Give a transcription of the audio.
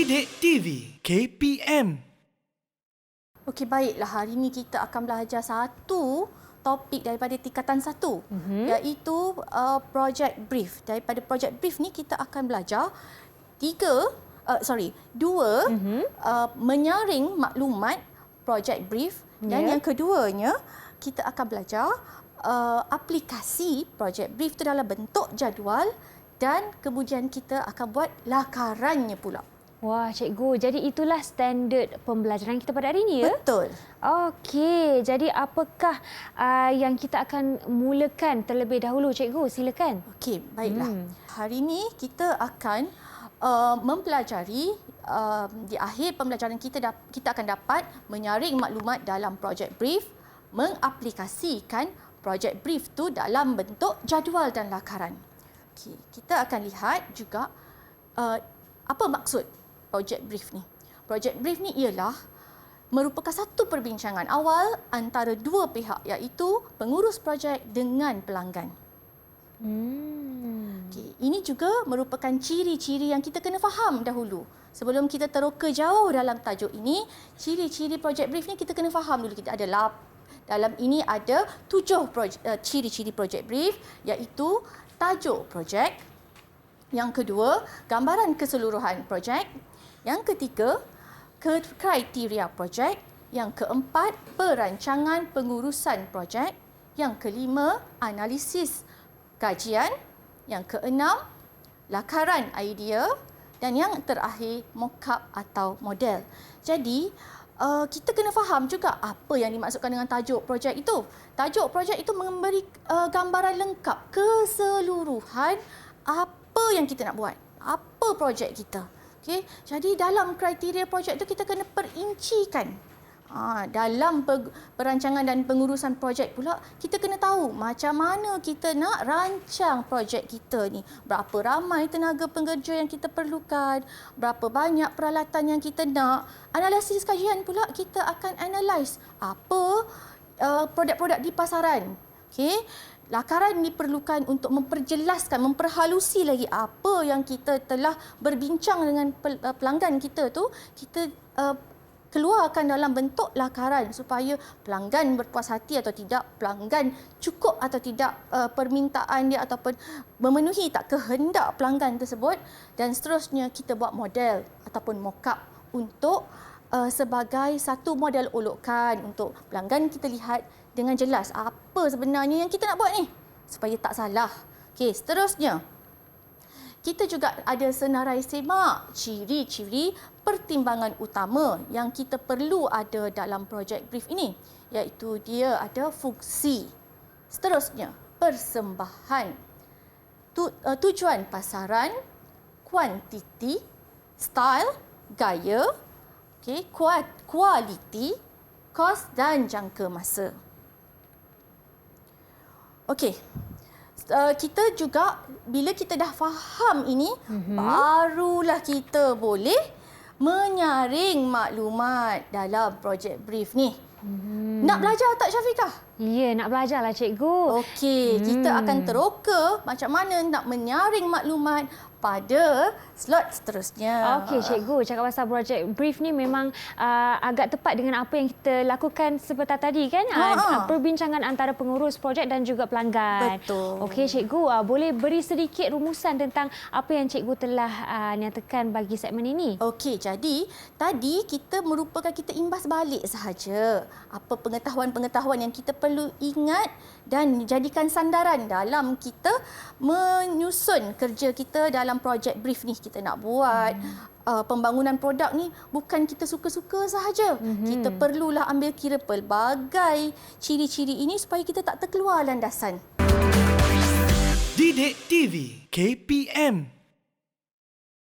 Didik TV KPM. Okey, baiklah. Hari ini kita akan belajar satu topik daripada tingkatan 1, iaitu project brief. Daripada project brief ni kita akan belajar dua menyaring maklumat project brief, dan yang keduanya kita akan belajar aplikasi project brief itu dalam bentuk jadual, dan kemudian kita akan buat lakarannya pula. Wah, cikgu. Jadi itulah standard pembelajaran kita pada hari ini, ya? Betul. Okey. Jadi apakah yang kita akan mulakan terlebih dahulu, cikgu? Silakan. Okey, baiklah. Hari ini kita akan mempelajari, di akhir pembelajaran kita akan dapat menyaring maklumat dalam project brief, mengaplikasikan project brief tu dalam bentuk jadual dan lakaran. Okey, kita akan lihat juga apa maksud project brief ni. Project brief ni ialah merupakan satu perbincangan awal antara dua pihak, iaitu pengurus projek dengan pelanggan. Okey, ini juga merupakan ciri-ciri yang kita kena faham dahulu. Sebelum kita teroka jauh dalam tajuk ini, ciri-ciri project brief ni kita kena faham dulu. Kita ada dalam ini ada 7 ciri-ciri project brief, iaitu tajuk projek. Yang kedua, gambaran keseluruhan projek. Yang ketiga, kriteria projek. Yang keempat, perancangan pengurusan projek. Yang kelima, analisis kajian. Yang keenam, lakaran idea. Dan yang terakhir, mock-up atau model. Jadi, kita kena faham juga apa yang dimaksudkan dengan tajuk projek itu. Tajuk projek itu memberi gambaran lengkap keseluruhan apa yang kita nak buat, apa projek kita. Okey, jadi dalam kriteria projek itu kita kena perincikan. Dalam perancangan dan pengurusan projek pula, kita kena tahu macam mana kita nak rancang projek kita ni. Berapa ramai tenaga pengerja yang kita perlukan, berapa banyak peralatan yang kita nak. Analisis kajian pula, kita akan analyse apa produk-produk di pasaran. Okey, lakaran diperlukan untuk memperjelaskan, memperhalusi lagi apa yang kita telah berbincang dengan pelanggan kita tu, kita keluarkan dalam bentuk lakaran supaya pelanggan berpuas hati atau tidak, pelanggan cukup atau tidak permintaan dia ataupun memenuhi tak kehendak pelanggan tersebut, dan seterusnya kita buat model ataupun mock-up untuk sebagai satu model olokan untuk pelanggan kita lihat dengan jelas apa sebenarnya yang kita nak buat ni supaya tak salah. Okey, seterusnya kita juga ada senarai semak ciri-ciri pertimbangan utama yang kita perlu ada dalam project brief ini, iaitu dia ada fungsi. Seterusnya, persembahan, tujuan pasaran, kuantiti, style, gaya, kualiti, kos dan jangka masa. Okey. Kita juga bila kita dah faham ini, barulah kita boleh menyaring maklumat dalam project brief ni. Nak belajar tak, Syafiqah? Ya, nak belajarlah, cikgu. Okey, kita akan teroka macam mana nak menyaring maklumat pada slot seterusnya. Okey, cikgu. Cakap pasal project brief ni memang agak tepat dengan apa yang kita lakukan seperti tadi, kan? Perbincangan antara pengurus projek dan juga pelanggan. Betul. Okey, cikgu. Boleh beri sedikit rumusan tentang apa yang cikgu telah nyatakan bagi segmen ini? Okey, jadi tadi kita imbas balik sahaja apa pengetahuan-pengetahuan yang kita perlu ingat dan jadikan sandaran dalam kita menyusun kerja kita dalam project brief ni. Kita nak buat pembangunan produk ni bukan kita suka-suka sahaja. Kita perlulah ambil kira pelbagai ciri-ciri ini supaya kita tak terkeluar landasan. Didik TV KPM.